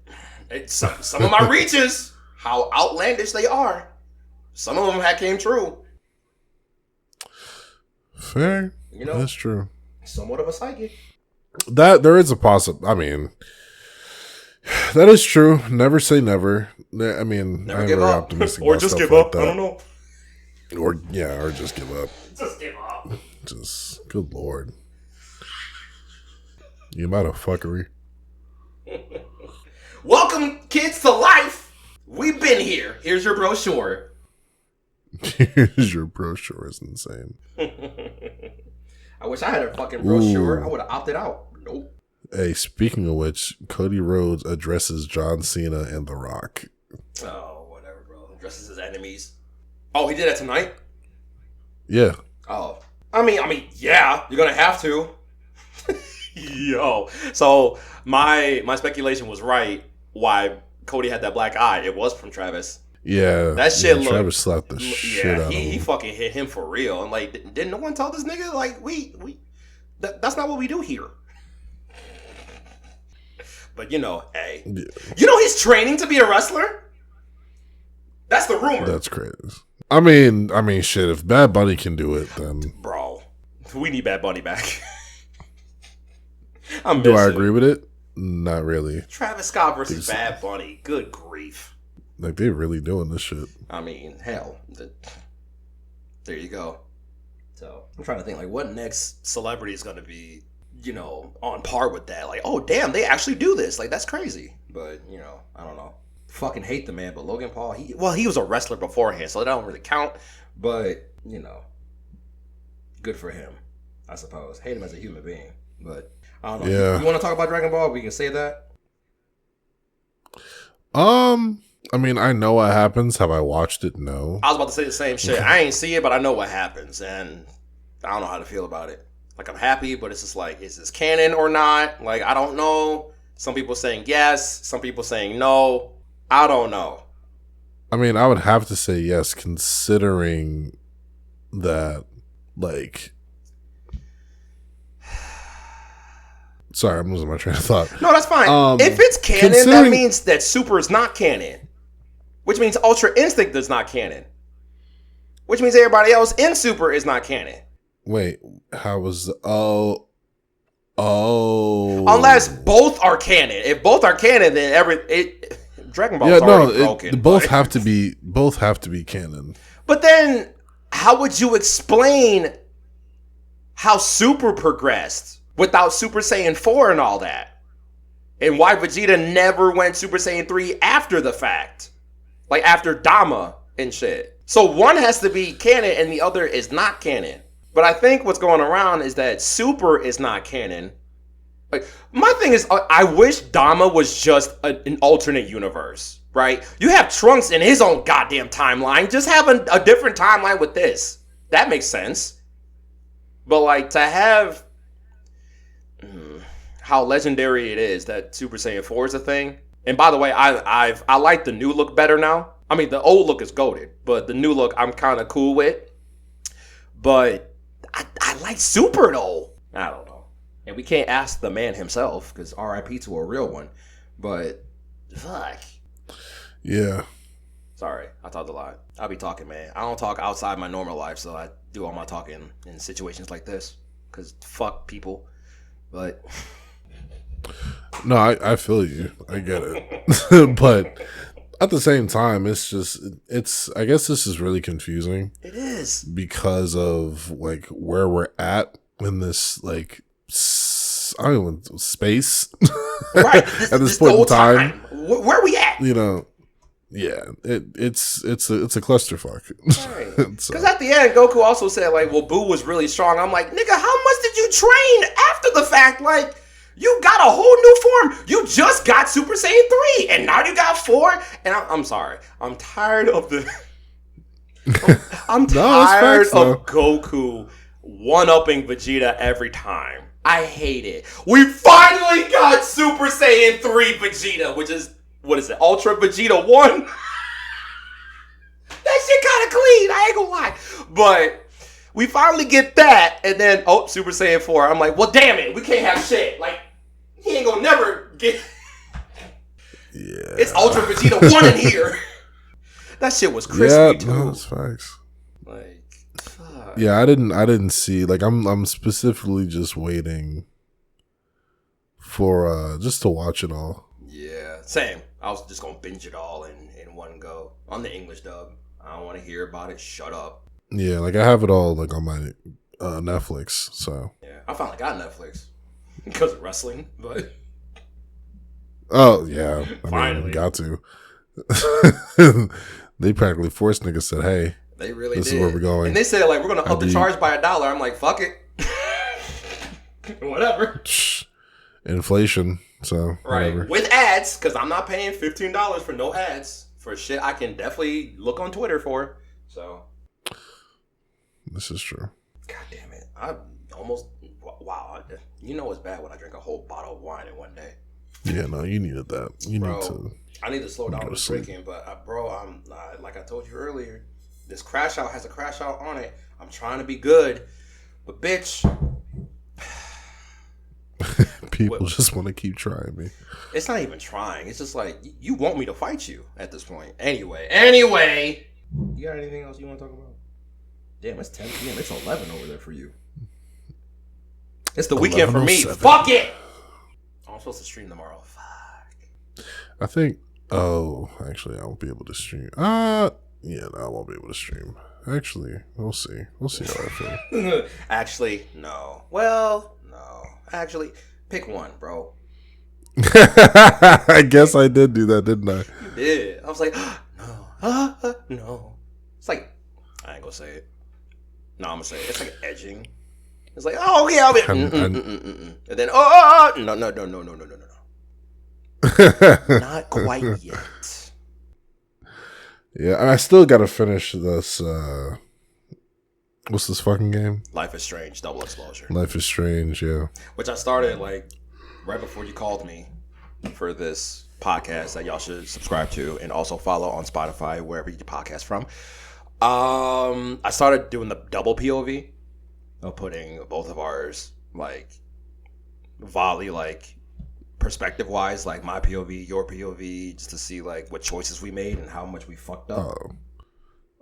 some of my reaches, how outlandish they are, some of them came true. Fair. That's true. Somewhat of a psychic. That there is a possible. I mean, that is true. Never say never. I mean, Never I'm give very up. optimistic Or about just stuff give like up. that. I don't know. Or just give up. Just give up. Just good lord. You about a fuckery. Welcome, kids, to life. We've been here. Here's your brochure. Here's your brochure is insane. I wish I had a fucking brochure. Ooh. I would have opted out. Nope. Hey, speaking of which, Cody Rhodes addresses John Cena and The Rock. Oh, whatever, bro. Addresses his enemies. Oh, he did that tonight? Yeah. Oh. I mean, yeah, you're gonna have to. Yo. So my speculation was right why Cody had that black eye. It was from Travis. Yeah. That shit looked. Travis slapped the shit out of him. He fucking hit him for real. And like, didn't no one tell this nigga like that's not what we do here. But hey, he's training to be a wrestler. That's the rumor. That's crazy. I mean, shit. If Bad Bunny can do it, then bro, we need Bad Bunny back. Do I agree with it? Not really. Travis Scott versus Bad Bunny. Good grief. Like, they really doing this shit. I mean, hell. There you go. So, I'm trying to think, like, what next celebrity is going to be, on par with that? Like, oh, damn, they actually do this. Like, that's crazy. But, I don't know. Fucking hate the man, but Logan Paul, he was a wrestler beforehand, so that don't really count. But, good for him, I suppose. Hate him as a human being, but... I don't know. Yeah. You want to talk about Dragon Ball? We can say that. I mean, I know what happens. Have I watched it? No. I was about to say the same shit. I ain't see it, but I know what happens, and I don't know how to feel about it. Like, I'm happy, but it's just like, is this canon or not? Like, I don't know. Some people saying yes, some people saying no. I don't know. I mean, I would have to say yes, considering that, like... Sorry, I'm losing my train of thought. No, that's fine. If it's canon, that means that Super is not canon. Which means Ultra Instinct is not canon. Which means everybody else in Super is not canon. Wait, how was... Oh. Unless both are canon. If both are canon, then Dragon Ball is already broken. Both have to be canon. But then, how would you explain how Super progressed without Super Saiyan 4 and all that? And why Vegeta never went Super Saiyan 3 after the fact? Like after Daima and shit. So one has to be canon and the other is not canon. But I think what's going around is that Super is not canon. Like, my thing is, I wish Daima was just an alternate universe, right? You have Trunks in his own goddamn timeline. Just have a different timeline with this. That makes sense. But like, to have... how legendary it is that Super Saiyan 4 is a thing. And by the way, I like the new look better now. I mean, the old look is goated, but the new look I'm kind of cool with. But I like Super though. I don't know. And we can't ask the man himself because RIP to a real one. But fuck. Yeah. Sorry, I talked a lot. I'll be talking, man. I don't talk outside my normal life, so I do all my talking in situations like this. Because fuck people. But... No, I feel you. I get it. But at the same time, I guess this is really confusing. It is. Because of like where we're at in this like I don't know, space. Right. At this point in time. Where are we at? Yeah, it's a clusterfuck. Right. Because at the end, Goku also said like, well, Boo was really strong. I'm like, nigga, how much did you train after the fact? Like, you got a whole new form. You just got Super Saiyan 3, and now you got 4. And I'm sorry. I'm tired of the... I'm tired of Goku one-upping Vegeta every time. I hate it. We finally got Super Saiyan 3 Vegeta, which is, what is it, Ultra Vegeta 1? That shit kind of clean, I ain't gonna lie. But... we finally get that, and then, Super Saiyan 4. I'm like, well, damn it, we can't have shit. Like, he ain't gonna never get... Yeah. It's Ultra Vegeta 1 in here. That shit was crispy, too. Yeah, no, it's facts. Like, fuck. Yeah, I didn't see, like, I'm specifically just waiting for, just to watch it all. Yeah, same. I was just gonna binge it all in and go on the English dub. I don't want to hear about it. Shut up. Yeah, like I have it all like on my Netflix. So Yeah, I finally got Netflix because of wrestling, but oh yeah, I Finally. mean, got to. They practically forced niggas said, "Hey, they really this did. is where we're going." And they said like we're gonna up the do you- charge by $1. I'm like, fuck it, whatever. Inflation. So Right, whatever. with ads, because I'm not paying $15 for no ads for shit I can definitely look on Twitter for. So, This is true. god damn it, I almost wow. You know it's bad when I drink a whole bottle of wine in one day. Yeah, no, you needed that. You Bro, need to. I need to slow down go to with sleep. drinking, but bro, I'm like I told you earlier, this crash out has a crash out on it. I'm trying to be good, but bitch, People just want to keep trying me. it's not even trying. It's just like you want me to fight you at this point. Anyway, you got anything else you want to talk about? Damn, it's 10 p.m. It's 11 over there for you. It's the weekend for me. 11:07. Fuck it. I'm supposed to stream tomorrow. Fuck. I think. Oh, actually, I won't be able to stream. Yeah, no, I won't be able to stream. Actually, we'll see. We'll see how I feel. Actually, no. Well, no. Actually, pick one, bro. I guess I did do that, didn't I? You did. I was like, no. No. It's like, I ain't gonna say it. No, I'm gonna say it. It's like edging. It's like, oh, yeah, I'll be. And then, no. Not quite yet. Yeah, and I still got to finish this. What's this fucking game? Life is Strange, Double Exposure. Life is Strange, yeah. Which I started like right before you called me for this podcast that y'all should subscribe to and also follow on Spotify, wherever you get podcasts from. I started doing the double POV of putting both of ours like volley like perspective wise, like my POV, your POV, just to see like what choices we made and how much we fucked up.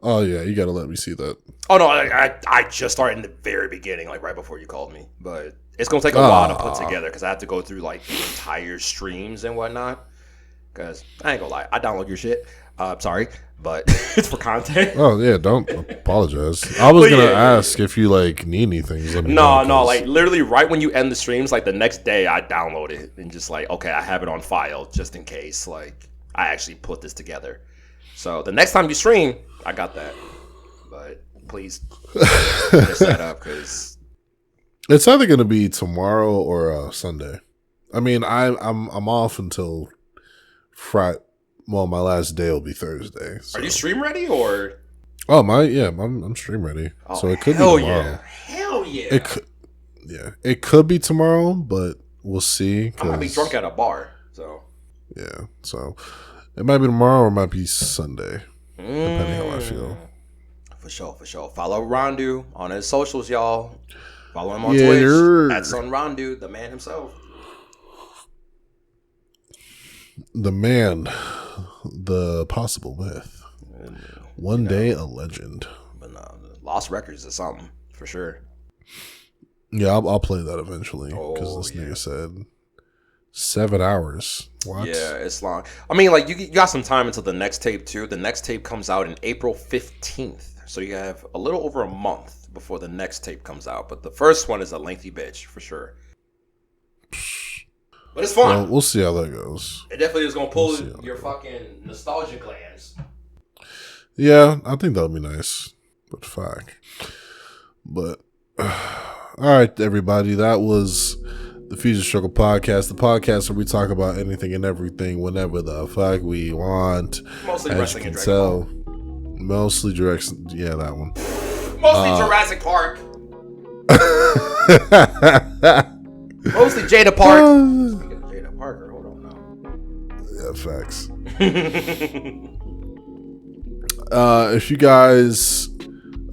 Oh yeah, you got to let me see that. Oh no, I just started in the very beginning, like right before you called me, but it's gonna take a while to put together because I have to go through like the entire streams and whatnot. Because I ain't gonna lie, I download your shit. Sorry, but it's for content. Oh yeah, don't apologize. I was gonna yeah. ask if you like need anything. Just let me know, No, 'cause- like literally right when you end the streams, like the next day I download it and just like, okay, I have it on file just in case like I actually put this together. So the next time you stream, I got that. But please finish that up because it's either gonna be tomorrow or Sunday. I mean, I'm off until Friday. Well, my last day will be Thursday. So. Are you stream ready or? Oh I'm stream ready. Oh, So it could be hell tomorrow. yeah. Hell yeah. It could be tomorrow, but we'll see. I might be drunk at a bar, so. Yeah, so it might be tomorrow or it might be Sunday, depending how I feel. For sure. Follow Rondue on his socials, y'all. Follow him on Yeah. Twitch at Sonn Rondue, the man himself. The man, the possible myth, one day a legend. But no, Lost Records is something for sure. Yeah, I'll play that eventually because this nigga said 7 hours. What? Yeah, it's long. I mean, like you got some time until the next tape too. The next tape comes out in April 15th, so you have a little over a month before the next tape comes out. But the first one is a lengthy bitch for sure. But it's fun. Well, we'll see how that goes. It definitely is gonna pull your fucking nostalgia glands. Yeah, I think that'll be nice. But fuck. But all right, everybody, that was the Fusion Struggle Podcast, the podcast where we talk about anything and everything whenever the fuck we want. Mostly As wrestling you and can Dragon tell, mostly direction. Yeah, that one. Mostly Jurassic Park. Mostly Jada Park. Speaking of Jada Parker, hold on now. Yeah, facts. If you guys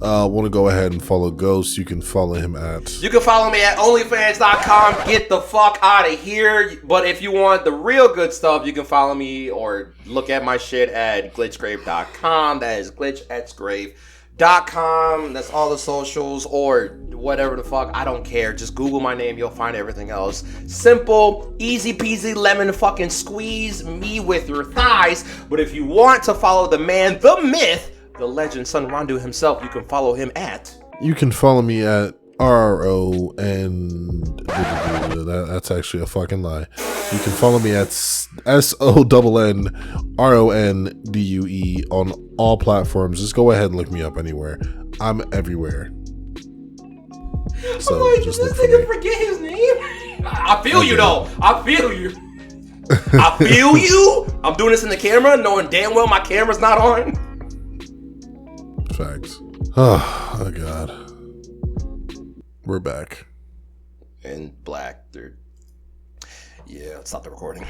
want to go ahead and follow Ghost, you can follow him at. You can follow me at onlyfans.com. Get the fuck out of here. But if you want the real good stuff, you can follow me or look at my shit at glitchgrave.com. That is glitchxgrave.com. .com. That's all the socials or whatever the fuck. I don't care. Just Google my name. You'll find everything else. Simple, easy peasy, lemon fucking squeeze me with your thighs. But if you want to follow the man, the myth, the legend, Sonn Rondue himself, you can follow him at. You can follow me at RON. That's actually a fucking lie. You can follow me at SONNRONDUE on all platforms. Just go ahead and look me up anywhere. I'm everywhere. So I'm like, just did look this for nigga me. forget his name? I feel you though. I feel you. I feel you. I'm doing this in the camera, knowing damn well my camera's not on. Facts. Oh God. We're back. And black, dude. Yeah, let's stop the recording.